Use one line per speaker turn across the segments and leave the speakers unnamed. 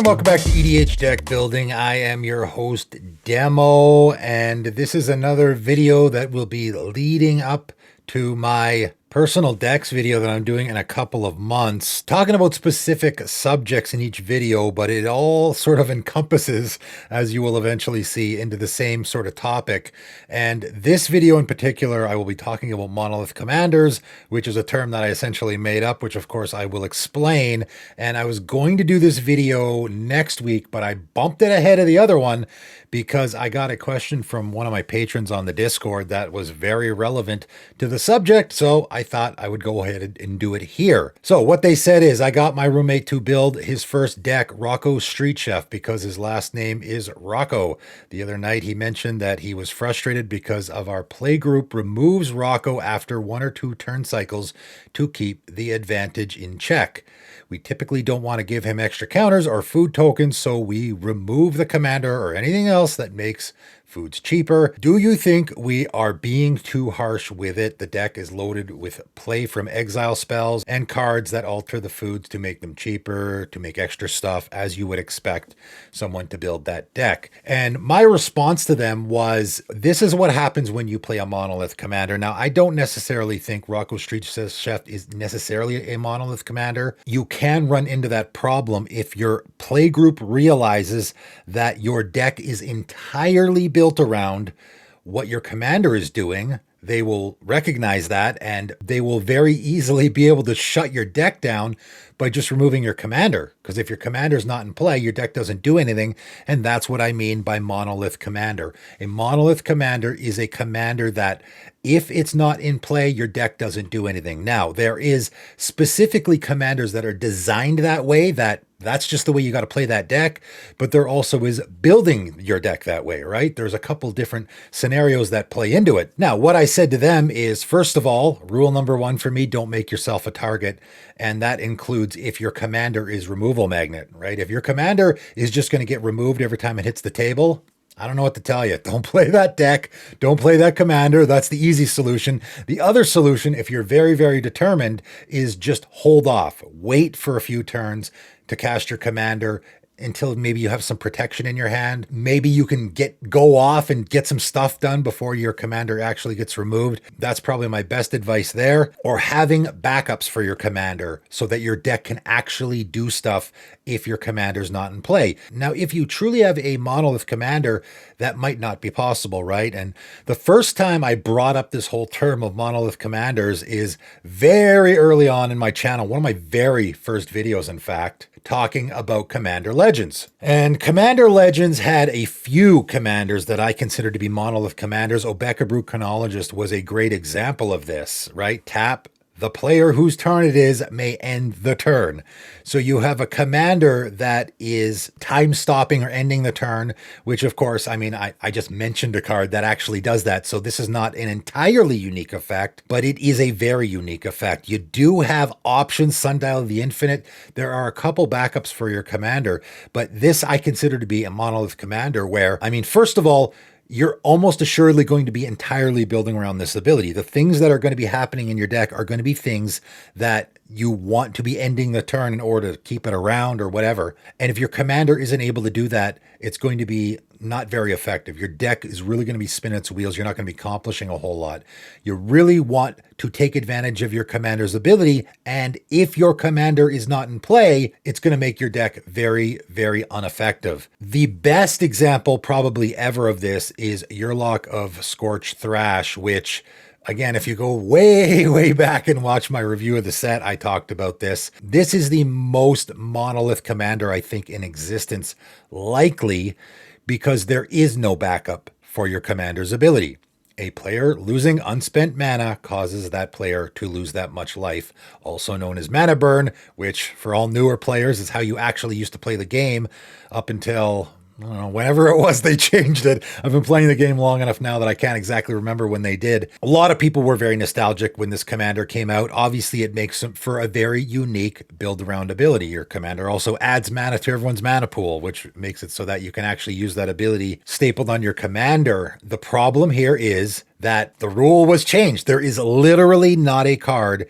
welcome back to EDH Deck Building. I am your host, Demo, and this is another video that will be leading up to my personal decks video that I'm doing in a couple of months, talking about specific subjects in each video, but it all sort of encompasses, as you will eventually see, into the same sort of topic. And this video in particular, I will be talking about Monolith Commanders, which is a term that I essentially made up, which of course I will explain. And I was going to do this video next week, but I bumped it ahead of the other one because I got a question from one of my patrons on the Discord that was very relevant to the subject, so I thought I would go ahead and do it here. So what they said is, I got my roommate to build his first deck, Rocco Street Chef, because his last name is Rocco. The other night he mentioned that he was frustrated because of our playgroup removes Rocco after 1 or 2 turn cycles to keep the advantage in check. We typically don't want to give him extra counters or food tokens, so we remove the commander or anything else that makes foods cheaper. Do you think we are being too harsh with it? The deck is loaded with play from exile spells and cards that alter the foods to make them cheaper, to make extra stuff, as you would expect someone to build that deck. And my response to them was, this is what happens when you play a Monolith Commander. Now, I don't necessarily think Rocco Street Chef is necessarily a Monolith Commander. You can run into that problem if your playgroup realizes that your deck is entirely built around what your commander is doing. They will recognize that, and they will very easily be able to shut your deck down by just removing your commander. Because if your commander is not in play, your deck doesn't do anything. And that's what I mean by Monolith Commander. A Monolith Commander is a commander that, if it's not in play, your deck doesn't do anything. Now, there is specifically commanders that are designed that way, that's just the way you got to play that deck, but there also is building your deck that way, right? There's a couple different scenarios that play into it. Now, what I said to them is, first of all, rule number 1 for me, don't make yourself a target. And that includes if your commander is removal magnet, right? If your commander is just going to get removed every time it hits the table, I don't know what to tell you. Don't play that deck. Don't play that commander. That's the easy solution. The other solution, if you're very, very determined, is just hold off. Wait for a few turns to cast your commander until maybe you have some protection in your hand. Maybe you can go off and get some stuff done before your commander actually gets removed. That's probably my best advice there. Or having backups for your commander so that your deck can actually do stuff if your commander's not in play. Now, if you truly have a Monolith Commander, that might not be possible, right? And the first time I brought up this whole term of Monolith Commanders is very early on in my channel, one of my very first videos, in fact, talking about Commander Legends. And Commander Legends had a few commanders that I consider to be Monolith Commanders. Obeka Chronologist was a great example of this, right? Tap. The player whose turn it is may end the turn. So you have a commander that is time stopping or ending the turn, which of course, I mean, I just mentioned a card that actually does that. So this is not an entirely unique effect, but it is a very unique effect. You do have options, Sundial of the Infinite. There are a couple backups for your commander, but this I consider to be a Monolith Commander where, I mean, first of all, you're almost assuredly going to be entirely building around this ability. The things that are going to be happening in your deck are going to be things that you want to be ending the turn in order to keep it around or whatever. And if your commander isn't able to do that, it's going to be not very effective. Your deck is really going to be spinning its wheels. You're not going to be accomplishing a whole lot. You really want to take advantage of your commander's ability. And if your commander is not in play, it's going to make your deck very, very ineffective. The best example probably ever of this is Yurlok of Scorched Thrash, which, again, if you go way, way back and watch my review of the set, I talked about this. This is the most Monolith Commander, I think, in existence, likely because there is no backup for your commander's ability. A player losing unspent mana causes that player to lose that much life, also known as mana burn, which for all newer players is how you actually used to play the game up until, I don't know, whenever it was they changed it. I've been playing the game long enough now that I can't exactly remember when they did. A lot of people were very nostalgic when this commander came out. Obviously, it makes for a very unique build-around ability. Your commander also adds mana to everyone's mana pool, which makes it so that you can actually use that ability stapled on your commander. The problem here is that the rule was changed. There is literally not a card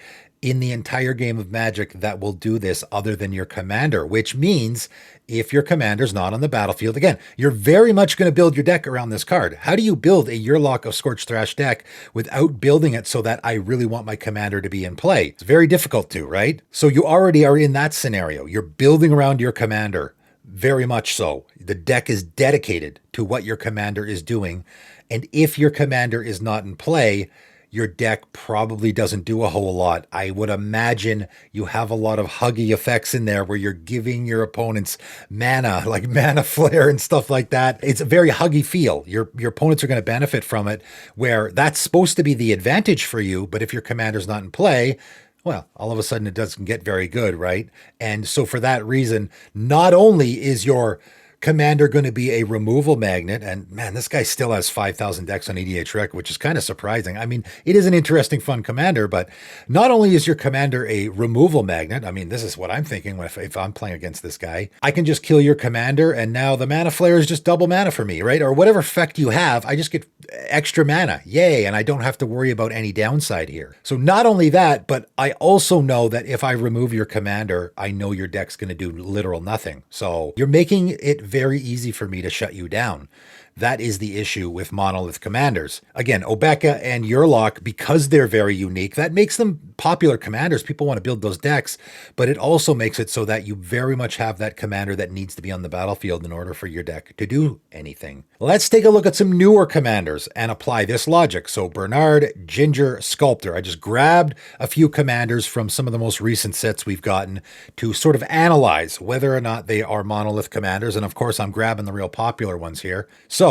in the entire game of Magic that will do this other than your commander, which means if your commander's not on the battlefield, again, you're very much going to build your deck around this card. How do you build a Yurlok of Scorched Thrash deck without building it so that I really want my commander to be in play? It's very difficult to, right? So you already are in that scenario. You're building around your commander. Very much so. The deck is dedicated to what your commander is doing. And if your commander is not in play, your deck probably doesn't do a whole lot. I would imagine you have a lot of huggy effects in there where you're giving your opponents mana, like mana flare and stuff like that. It's a very huggy feel. Your opponents are going to benefit from it, where that's supposed to be the advantage for you. But if your commander's not in play, well, all of a sudden it doesn't get very good, right? And so for that reason, not only is your commander going to be a removal magnet, and man, this guy still has 5,000 decks on EDH Rec, which is kind of surprising. I mean, it is an interesting, fun commander, but not only is your commander a removal magnet, I mean, this is what I'm thinking if I'm playing against this guy. I can just kill your commander, and now the mana flare is just double mana for me, right? Or whatever effect you have, I just get extra mana. Yay, and I don't have to worry about any downside here. So not only that, but I also know that if I remove your commander, I know your deck's going to do literal nothing. So you're making it very easy for me to shut you down. That is the issue with Monolith Commanders. Again, Obeka and Yurlok, because they're very unique, that makes them popular commanders. People want to build those decks, but it also makes it so that you very much have that commander that needs to be on the battlefield in order for your deck to do anything. Let's take a look at some newer commanders and apply this logic. So Brenard, Ginger, Sculptor. I just grabbed a few commanders from some of the most recent sets we've gotten to sort of analyze whether or not they are Monolith Commanders. And of course, I'm grabbing the real popular ones here. So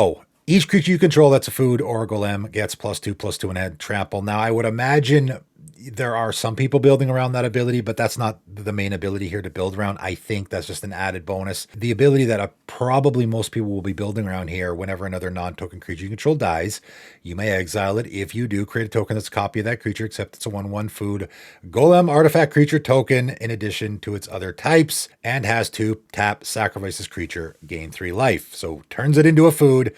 each creature you control that's a food or a golem gets +2/+2 and add trample. Now, I would imagine there are some people building around that ability, but that's not the main ability here to build around. I think that's just an added bonus. The ability that probably most people will be building around here, whenever another non-token creature you control dies, you may exile it. If you do, create a token that's a copy of that creature, except it's a 1/1 food golem artifact creature token in addition to its other types, and has to tap, sacrifice this creature, gain 3 life. So turns it into a food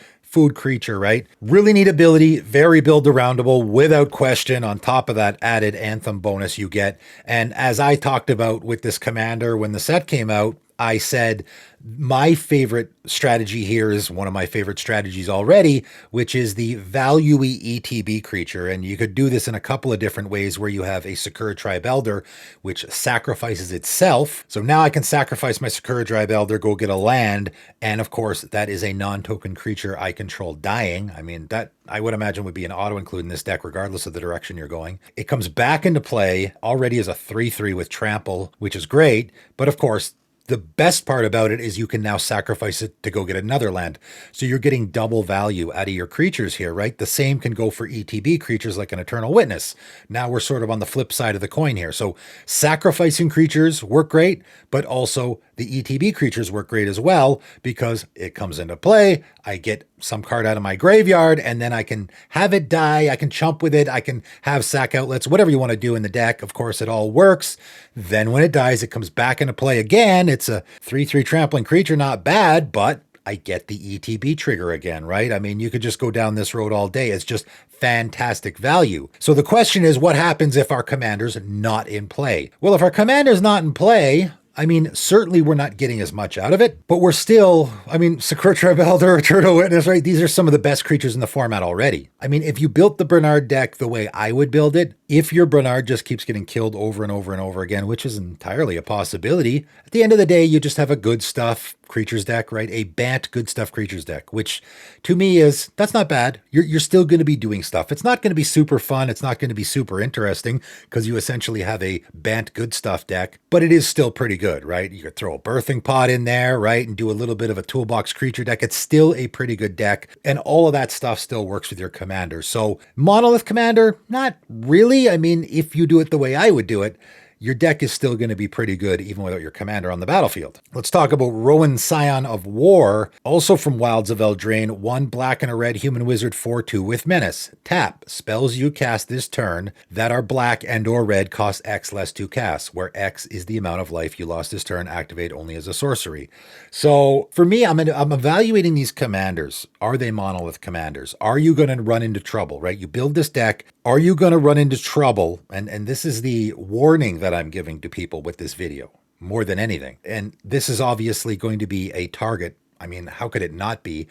creature, right? Really neat ability, very build-aroundable without question, on top of that added Anthem bonus you get. And as I talked about with this commander when the set came out, I said my favorite strategy here is one of my favorite strategies already, which is the value-y ETB creature. And you could do this in a couple of different ways, where you have a Sakura Tribe Elder, which sacrifices itself. So now I can sacrifice my Sakura Tribe Elder, go get a land. And of course, that is a non-token creature I control dying. I mean, that I would imagine would be an auto-include in this deck, regardless of the direction you're going. It comes back into play already as a 3/3 with trample, which is great. But of course, the best part about it is you can now sacrifice it to go get another land. So you're getting double value out of your creatures here, right? The same can go for ETB creatures like an Eternal Witness. Now we're sort of on the flip side of the coin here. So sacrificing creatures work great, but also the ETB creatures work great as well, because it comes into play. I get some card out of my graveyard, and then I can have it die. I can chump with it. I can have sack outlets, whatever you want to do in the deck. Of course, it all works. Then when it dies, it comes back into play again. It's a 3/3 trampling creature, not bad, but I get the ETB trigger again, right? I mean, you could just go down this road all day. It's just fantastic value. So the question is, what happens if our commander's not in play? Well, if our commander's not in play, I mean, certainly we're not getting as much out of it, but we're still, I mean, Sakura Tribe Elder, Eternal Witness, right? These are some of the best creatures in the format already. I mean, if you built the Brenard deck the way I would build it, if your Brenard just keeps getting killed over and over and over again, which is entirely a possibility, at the end of the day, you just have a good stuff creatures deck, right? A Bant good stuff creatures deck, which to me is, that's not bad. You're still going to be doing stuff. It's not going to be super fun. It's not going to be super interesting, because you essentially have a Bant good stuff deck, but it is still pretty good, right? You could throw a birthing pod in there, right? And do a little bit of a toolbox creature deck. It's still a pretty good deck. And all of that stuff still works with your commander. So Monolith Commander, not really. I mean, if you do it the way I would do it, your deck is still going to be pretty good even without your commander on the battlefield. Let's talk about Rowan, Scion of War, also from Wilds of Eldraine. 1 black and a red human wizard 4/2 with menace. Tap. Spells you cast this turn that are black and or red cost X less to cast, where X is the amount of life you lost this turn, activate only as a sorcery. So for me, I'm evaluating these commanders. Are they Monolith Commanders? Are you going to run into trouble, right? You build this deck. Are you going to run into trouble? And this is the warning that I'm giving to people with this video more than anything. And this is obviously going to be a target. I mean, how could it not be?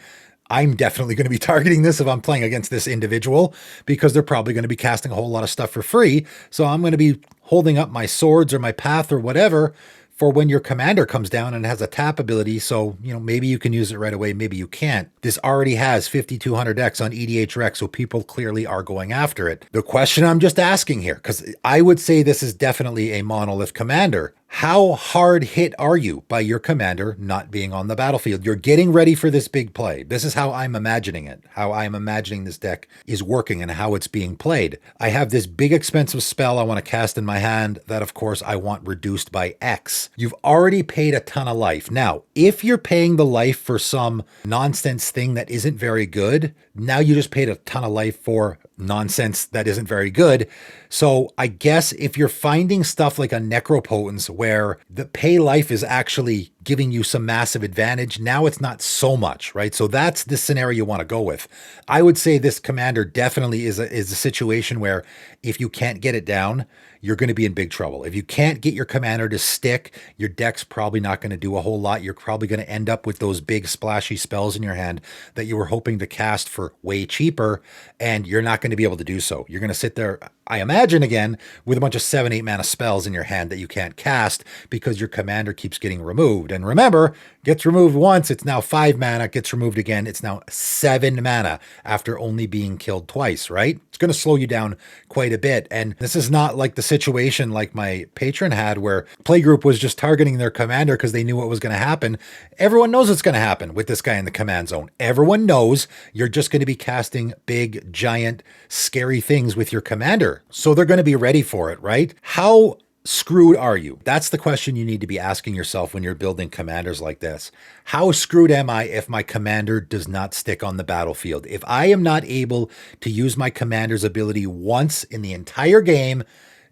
I'm definitely going to be targeting this if I'm playing against this individual, because they're probably going to be casting a whole lot of stuff for free. So I'm going to be holding up my swords or my path or whatever for when your commander comes down and has a tap ability. So, maybe you can use it right away. Maybe you can't. This already has 5,200 X on EDH Rec, so people clearly are going after it. The question I'm just asking here, because I would say this is definitely a Monolith Commander. How hard hit are you by your commander not being on the battlefield? You're getting ready for this big play. This is how I'm imagining it, how I'm imagining this deck is working and how it's being played. I have this big expensive spell I want to cast in my hand that, of course, I want reduced by X. You've already paid a ton of life. Now, if you're paying the life for some nonsense thing that isn't very good, now you just paid a ton of life for nonsense that isn't very good. So I guess if you're finding stuff like a Necropotence where the pay life is actually giving you some massive advantage, now it's not so much, right? So that's the scenario you want to go with. I would say this commander definitely is a situation where if you can't get it down, you're going to be in big trouble. If you can't get your commander to stick, your deck's probably not going to do a whole lot. You're probably going to end up with those big splashy spells in your hand that you were hoping to cast for way cheaper, and you're not going to be able to do so. You're going to sit there, I imagine, again, with a bunch of 7-8 mana spells in your hand that you can't cast because your commander keeps getting removed. And remember, gets removed once, it's now 5 mana, gets removed again, it's now 7 mana after only being killed twice, right? It's going to slow you down quite a bit. And this is not like the situation like my patron had where Playgroup was just targeting their commander because they knew what was going to happen. Everyone knows what's going to happen with this guy in the command zone. Everyone knows you're just going to be casting big, giant, scary things with your commander. So they're going to be ready for it, right? How screwed are you? That's the question you need to be asking yourself when you're building commanders like this. How screwed am I if my commander does not stick on the battlefield? If I am not able to use my commander's ability once in the entire game,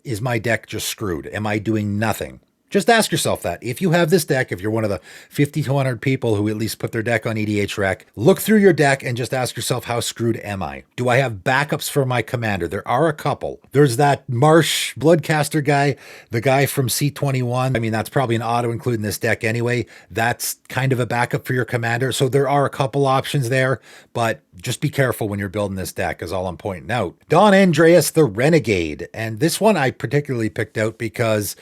is my deck just screwed? Am I doing nothing? Just ask yourself that. If you have this deck, if you're one of the 5,200 people who at least put their deck on EDH Rec, look through your deck and just ask yourself, how screwed am I? Do I have backups for my commander? There are a couple. There's that Marsh Bloodcaster guy, the guy from C21. I mean, that's probably an auto include in this deck anyway. That's kind of a backup for your commander. So there are a couple options there, but just be careful when you're building this deck is all I'm pointing out. Don Andreas, the Renegade. And this one I particularly picked out because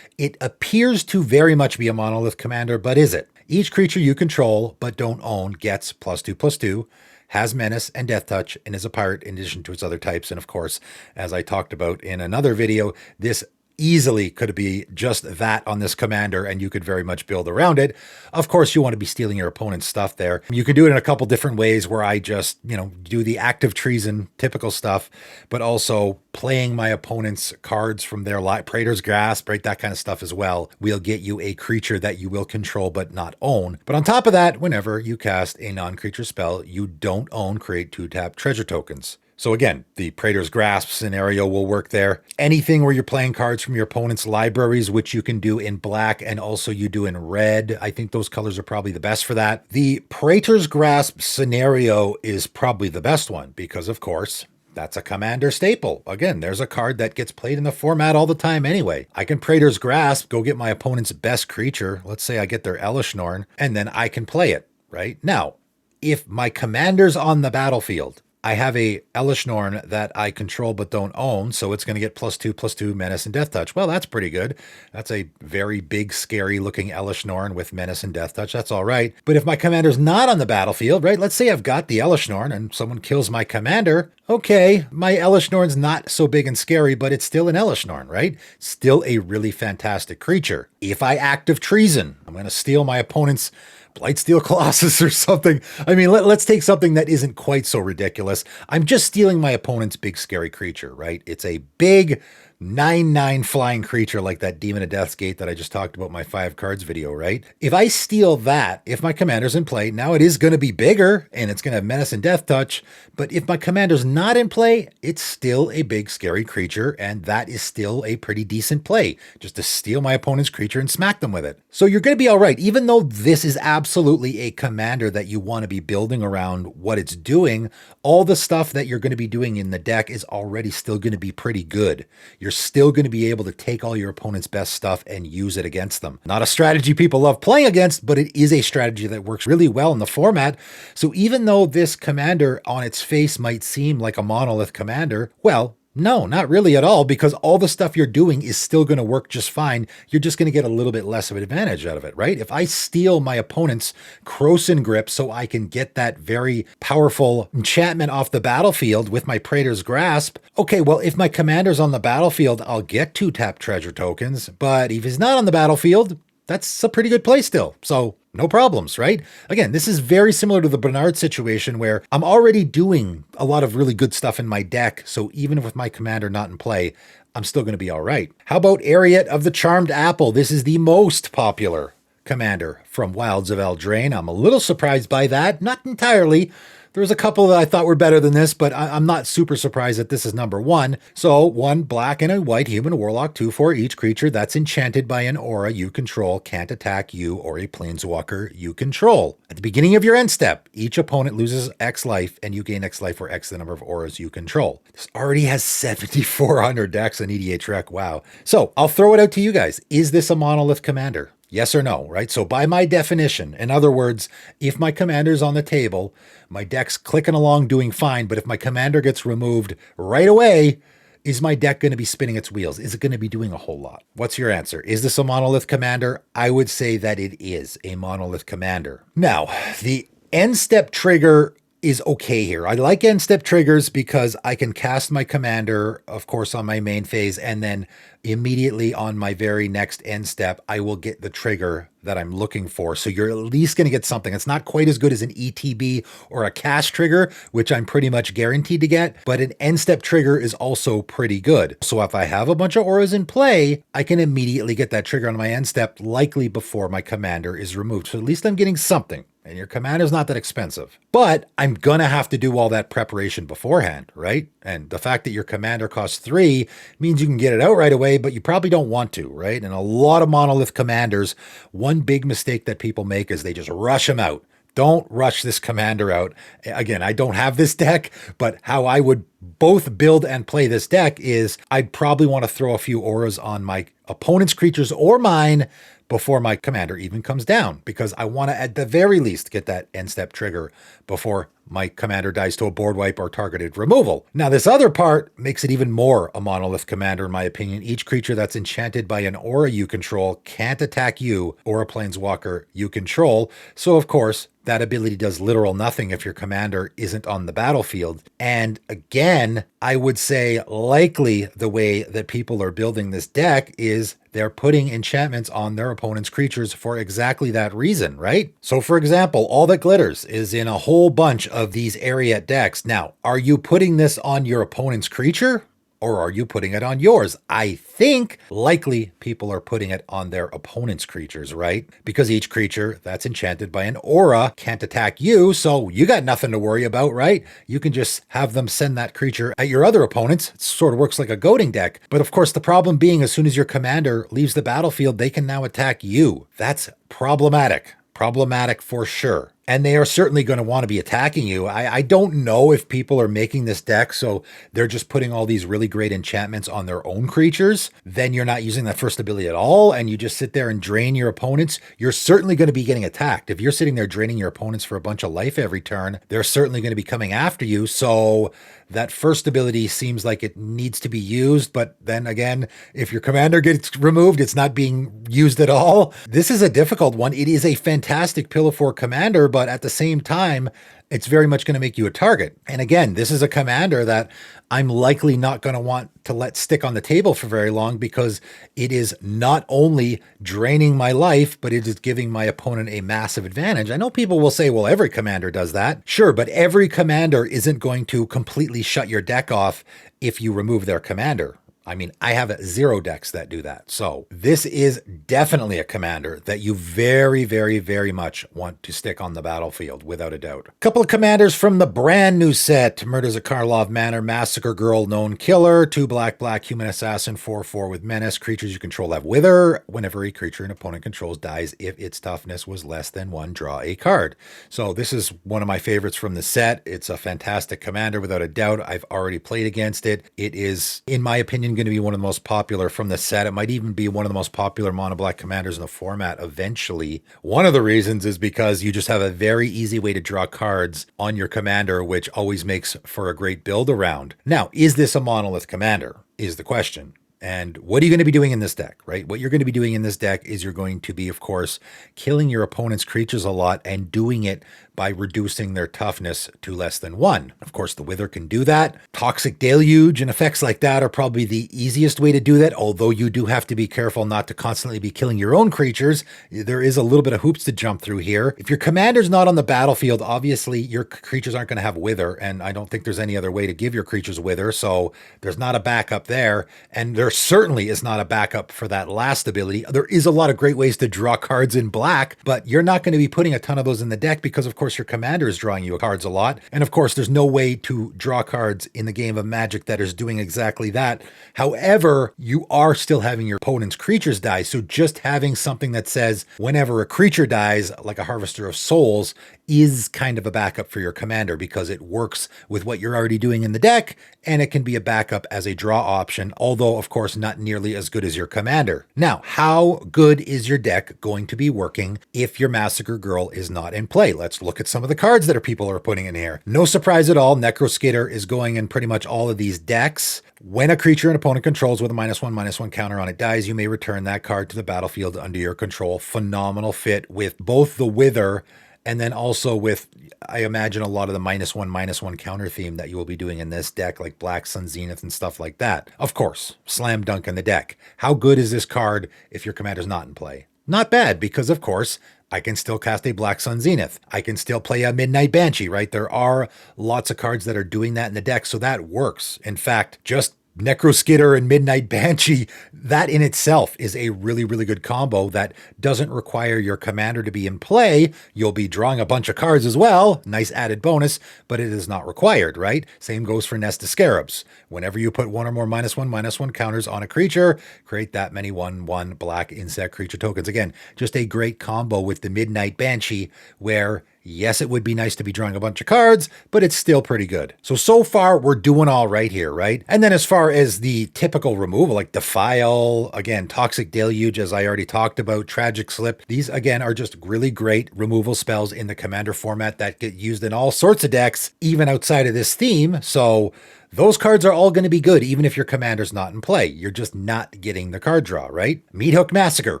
it appears to very much be a Monolith Commander, but is it? Each creature you control but don't own gets +2/+2, has Menace and Death Touch, and is a pirate in addition to its other types. And of course, as I talked about in another video, this easily could be just that on this commander, and you could very much build around it. Of course, you want to be stealing your opponent's stuff there. You can do it in a couple different ways where I just, do the active treason typical stuff, but also playing my opponent's cards from their Praetor's Grasp, right? That kind of stuff as well. We'll get you a creature that you will control but not own. But on top of that, whenever you cast a non-creature spell you don't own, create 2-tap treasure tokens. So again, the Praetor's Grasp scenario will work there. Anything where you're playing cards from your opponent's libraries, which you can do in black and also you do in red. I think those colors are probably the best for that. The Praetor's Grasp scenario is probably the best one because, of course, that's a commander staple. Again, there's a card that gets played in the format all the time anyway. I can Praetor's Grasp, go get my opponent's best creature. Let's say I get their Elishnorn, and then I can play it, right? Now, if my commander's on the battlefield, I have a Elishnorn that I control but don't own, so it's going to get +2/+2 Menace and Death Touch. Well, that's pretty good. That's a very big, scary-looking Elishnorn with Menace and Death Touch. That's all right. But if my commander's not on the battlefield, right, let's say I've got the Elishnorn and someone kills my commander, okay, my Elishnorn's not so big and scary, but it's still an Elishnorn, right? Still a really fantastic creature. If I active treason, I'm going to steal my opponent's Blightsteel Colossus or something. I mean, let's take something that isn't quite so ridiculous. I'm just stealing my opponent's big scary creature, right? It's a big, 9/9 flying creature like that Demon of Death's Gate that I just talked about in my 5 cards video, right? If I steal that, if my commander's in play, now it is going to be bigger and it's going to have Menace and Death Touch, but if my commander's not in play, it's still a big scary creature, and that is still a pretty decent play, just to steal my opponent's creature and smack them with it. So you're going to be all right, even though this is absolutely a commander that you want to be building around what it's doing. All the stuff that you're going to be doing in the deck is already still going to be pretty good. You're still going to be able to take all your opponent's best stuff and use it against them. Not a strategy people love playing against, but it is a strategy that works really well in the format. So even though this commander on its face might seem like a Monolith Commander, well, no, not really at all, because all the stuff you're doing is still going to work just fine. You're just going to get a little bit less of an advantage out of it, right? If I steal my opponent's Krosan Grip so I can get that very powerful enchantment off the battlefield with my Praetor's Grasp, okay, well, if my commander's on the battlefield, I'll get 2-tap treasure tokens, but if he's not on the battlefield, that's a pretty good play still. So no problems, right? Again, this is very similar to the Brenard situation where I'm already doing a lot of really good stuff in my deck. So even with my commander not in play, I'm still going to be all right. How about Eriette of the Charmed Apple? This is the most popular commander from Wilds of Eldraine. I'm a little surprised by that. Not entirely. There's a couple that I thought were better than this, but I'm not super surprised that this is number 1. So 1 black and a white human warlock, 2/4 each creature that's enchanted by an aura you control can't attack you or a planeswalker you control. At the beginning of your end step, each opponent loses X life and you gain X life for X the number of auras you control. This already has 7,400 decks on EDHREC. Wow. So I'll throw it out to you guys. Is this a Monolith Commander? Yes or no, right? So by my definition, in other words, if my commander's on the table, my deck's clicking along doing fine, but if my commander gets removed right away, is my deck going to be spinning its wheels? Is it going to be doing a whole lot? What's your answer? Is this a Monolith Commander? I would say that it is a Monolith Commander. Now, the end step trigger is okay here. I like end step triggers because I can cast my commander, of course, on my main phase, and then immediately on my very next end step, I will get the trigger that I'm looking for. So you're at least going to get something. It's not quite as good as an ETB or a cast trigger, which I'm pretty much guaranteed to get, but an end step trigger is also pretty good. So if I have a bunch of auras in play, I can immediately get that trigger on my end step, likely before my commander is removed. So at least I'm getting something. And your commander's not that expensive. But I'm going to have to do all that preparation beforehand, right? And the fact that your commander costs 3 means you can get it out right away, but you probably don't want to, right? And a lot of Monolith Commanders, one big mistake that people make is they just rush them out. Don't rush this commander out. Again, I don't have this deck, but how I would both build and play this deck is I'd probably want to throw a few auras on my opponent's creatures or mine before my commander even comes down, because I want to, at the very least, get that end step trigger before my commander dies to a board wipe or targeted removal. Now, this other part makes it even more a Monolith Commander, in my opinion. Each creature that's enchanted by an aura you control can't attack you or a planeswalker you control. So, of course, that ability does literal nothing if your commander isn't on the battlefield. And again, I would say likely the way that people are building this deck is they're putting enchantments on their opponent's creatures for exactly that reason, right? So for example, All That Glitters is in a whole bunch of these Eriette decks. Now, are you putting this on your opponent's creature? Or are you putting it on yours? I think likely people are putting it on their opponent's creatures, right? Because each creature that's enchanted by an aura can't attack you, so you got nothing to worry about, right? You can just have them send that creature at your other opponents. It sort of works like a goading deck. But of course, the problem being as soon as your commander leaves the battlefield, they can now attack you. That's problematic. Problematic for sure. And they are certainly going to want to be attacking you. I don't know if people are making this deck so they're just putting all these really great enchantments on their own creatures. Then you're not using that first ability at all, and you just sit there and drain your opponents. You're certainly going to be getting attacked. If you're sitting there draining your opponents for a bunch of life every turn, they're certainly going to be coming after you. So that first ability seems like it needs to be used. But then again, if your commander gets removed, it's not being used at all. This is a difficult one. It is a fantastic Pillar 4 commander, but at the same time, it's very much going to make you a target. And again, this is a commander that I'm likely not going to want to let stick on the table for very long, because it is not only draining my life, but it is giving my opponent a massive advantage. I know people will say, well, every commander does that. Sure, but every commander isn't going to completely shut your deck off if you remove their commander. I mean, I have 0 decks that do that. So this is definitely a commander that you very, very, very much want to stick on the battlefield, without a doubt. A couple of commanders from the brand new set. Murders at Karlov Manor, Massacre Girl, Known Killer, 2 black, Human Assassin, 4/4 with Menace. Creatures you control have Wither. Whenever a creature an opponent controls dies, if its toughness was less than 1, draw a card. So this is one of my favorites from the set. It's a fantastic commander, without a doubt. I've already played against it. It is, in my opinion, going to be one of the most popular from the set. It might even be one of the most popular mono black commanders in the format eventually. One of the reasons is because you just have a very easy way to draw cards on your commander, which always makes for a great build around. Now, is this a monolith commander is the question. And what are you going to be doing in this deck, right? What you're going to be doing in this deck is you're going to be, of course, killing your opponent's creatures a lot and doing it by reducing their toughness to less than 1. Of course, the Wither can do that. Toxic Deluge and effects like that are probably the easiest way to do that, although you do have to be careful not to constantly be killing your own creatures. There is a little bit of hoops to jump through here. If your commander's not on the battlefield, obviously your creatures aren't going to have Wither, and I don't think there's any other way to give your creatures Wither, so there's not a backup there, and there certainly is not a backup for that last ability. There is a lot of great ways to draw cards in black, but you're not going to be putting a ton of those in the deck because, of course, your commander is drawing you cards a lot. And of course, there's no way to draw cards in the game of Magic that is doing exactly that. However, you are still having your opponent's creatures die. So just having something that says whenever a creature dies, like a Harvester of Souls, is kind of a backup for your commander because it works with what you're already doing in the deck, and it can be a backup as a draw option, although of course not nearly as good as your commander. Now, how good is your deck going to be working if your Massacre Girl is not in play? Let's look at some of the cards that people are putting in here. No surprise at all, Necroskitter is going in pretty much all of these decks. When a creature an opponent controls with a -1/-1 counter on it dies, you may return that card to the battlefield under your control. Phenomenal fit with both the Wither and then also with, I imagine, a lot of the -1/-1 counter theme that you will be doing in this deck, like Black Sun Zenith and stuff like that. Of course, slam dunk in the deck. How good is this card if your commander's not in play? Not bad, because of course, I can still cast a Black Sun Zenith. I can still play a Midnight Banshee, right? There are lots of cards that are doing that in the deck, so that works. In fact, just Necroskitter and Midnight Banshee, that in itself is a really, really good combo that doesn't require your commander to be in play. You'll be drawing a bunch of cards as well. Nice added bonus, but it is not required, right? Same goes for Nest of Scarabs. Whenever you put 1 or more -1/-1 counters on a creature, create that many 1/1 black insect creature tokens. Again, just a great combo with the Midnight Banshee where, yes, it would be nice to be drawing a bunch of cards, but it's still pretty good. So far, we're doing all right here, right? And then as far as the typical removal, like Defile, again, Toxic Deluge, as I already talked about, Tragic Slip, these, again, are just really great removal spells in the commander format that get used in all sorts of decks, even outside of this theme. So those cards are all going to be good, even if your commander's not in play. You're just not getting the card draw, right? Meathook Massacre,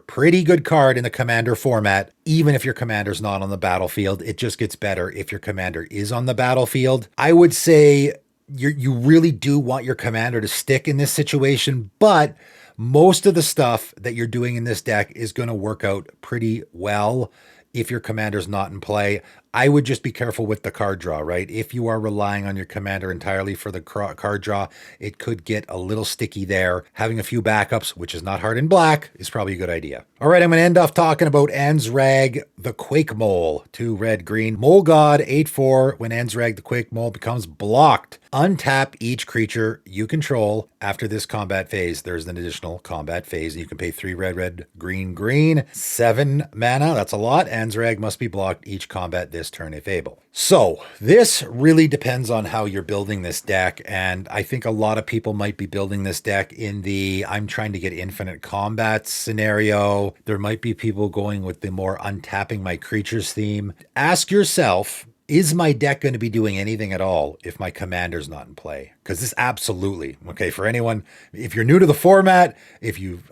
pretty good card in the commander format, even if your commander's not on the battlefield. It just gets better if your commander is on the battlefield. I would say you really do want your commander to stick in this situation, but most of the stuff that you're doing in this deck is going to work out pretty well if your commander's not in play. I would just be careful with the card draw, right? If you are relying on your commander entirely for the card draw, it could get a little sticky there. Having a few backups, which is not hard in black, is probably a good idea. All right, I'm going to end off talking about Anzrag the Quake Mole. 2 red, green. Mole God, 8/4. When Anzrag the Quake Mole becomes blocked, untap each creature you control. After this combat phase, there's an additional combat phase, and you can pay 3 red, red, green, green. 7 mana, that's a lot. Anzrag must be blocked each combat this turn if able. So this really depends on how you're building this deck, and I think a lot of people might be building this deck in the I'm trying to get infinite combat scenario. There might be people going with the more untapping my creatures theme. Ask yourself, is my deck going to be doing anything at all if my commander's not in play? Because this absolutely, okay, for anyone, if you're new to the format, if you've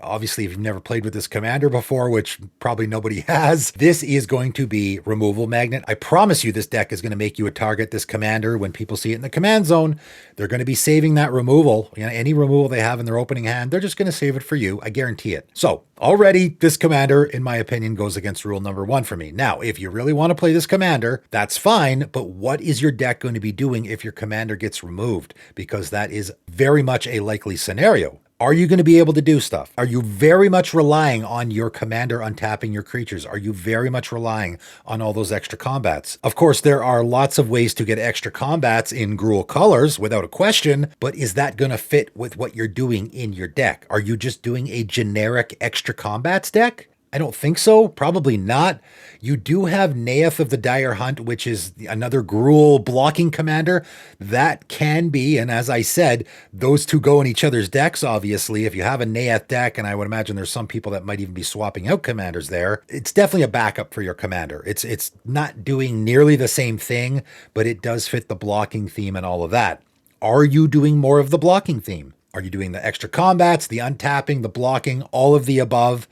never played with this commander before, which probably nobody has, this is going to be removal magnet. I promise you this deck is going to make you a target, this commander. When people see it in the command zone, they're going to be saving that removal. You know, any removal they have in their opening hand, they're just going to save it for you. I guarantee it. So already this commander, in my opinion, goes against rule number 1 for me. Now, if you really want to play this commander, that's fine. But what is your deck going to be doing if your commander gets removed? Because that is very much a likely scenario. Are you going to be able to do stuff? Are you very much relying on your commander untapping your creatures? Are you very much relying on all those extra combats? Of course, there are lots of ways to get extra combats in Gruul colors without a question, but is that going to fit with what you're doing in your deck? Are you just doing a generic extra combats deck? I don't think so. Probably not. You do have Neath of the Dire Hunt, which is another Gruul blocking commander. That can be, and as I said, those two go in each other's decks, obviously. If you have a Neath deck, and I would imagine there's some people that might even be swapping out commanders there, it's definitely a backup for your commander. It's not doing nearly the same thing, but it does fit the blocking theme and all of that. Are you doing more of the blocking theme? Are you doing the extra combats, the untapping, the blocking, all of the above?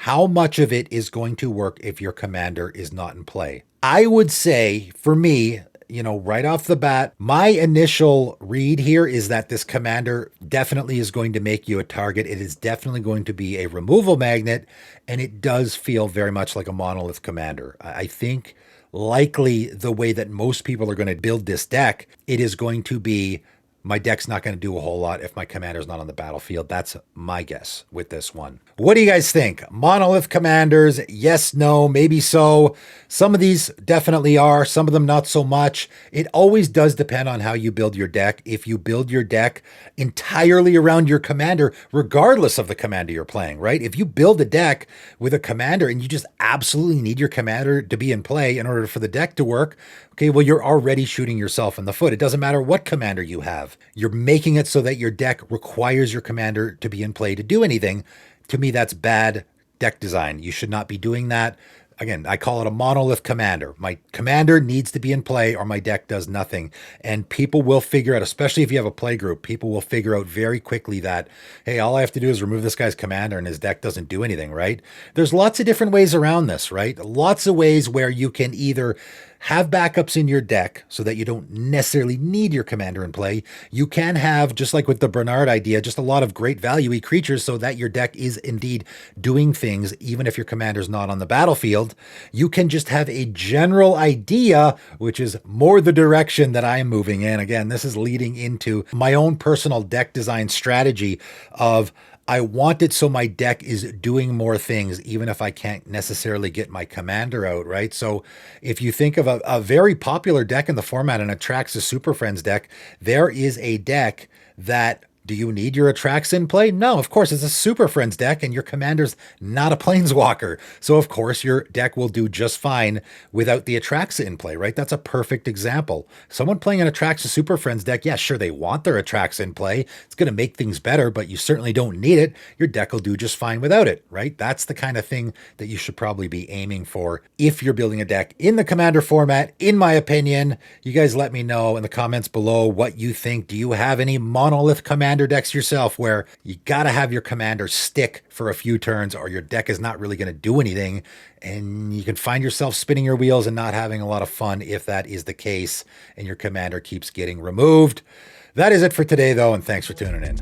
How much of it is going to work if your commander is not in play? I would say, for me, right off the bat, my initial read here is that this commander definitely is going to make you a target. It is definitely going to be a removal magnet, and it does feel very much like a Monolith commander. I think likely the way that most people are going to build this deck, it is going to be, my deck's not going to do a whole lot if my commander's not on the battlefield. That's my guess with this one. What do you guys think? Monolith commanders, yes, no, maybe so. Some of these definitely are, some of them not so much. It always does depend on how you build your deck. If you build your deck entirely around your commander, regardless of the commander you're playing, right? If you build a deck with a commander and you just absolutely need your commander to be in play in order for the deck to work, okay, well, you're already shooting yourself in the foot. It doesn't matter what commander you have. You're making it so that your deck requires your commander to be in play to do anything. To me, that's bad deck design. You should not be doing that. Again, I call it a Monolith commander. My commander needs to be in play or my deck does nothing. And people will figure out, especially if you have a play group, people will figure out very quickly that, hey, all I have to do is remove this guy's commander and his deck doesn't do anything, right? There's lots of different ways around this, right? Lots of ways where you can either have backups in your deck so that you don't necessarily need your commander in play. You can have, just like with the Brenard idea, just a lot of great value-y creatures so that your deck is indeed doing things even if your commander's not on the battlefield. You can just have a general idea, which is more the direction that I am moving in. Again, this is leading into my own personal deck design strategy of I want it so my deck is doing more things, even if I can't necessarily get my commander out, right? So if you think of a very popular deck in the format, an Atraxa Super Friends deck, there is a deck that, do you need your Atraxa in play? No, of course, it's a Super Friends deck and your commander's not a Planeswalker. So of course your deck will do just fine without the Atraxa in play, right? That's a perfect example. Someone playing an Atraxa Super Friends deck, yeah, sure, they want their Atraxa in play. It's going to make things better, but you certainly don't need it. Your deck will do just fine without it, right? That's the kind of thing that you should probably be aiming for if you're building a deck in the commander format, in my opinion. You guys let me know in the comments below what you think. Do you have any Monolith commander decks yourself where you got to have your commander stick for a few turns or your deck is not really going to do anything, and you can find yourself spinning your wheels and not having a lot of fun if that is the case and your commander keeps getting removed? That is it for today, though, and thanks for tuning in.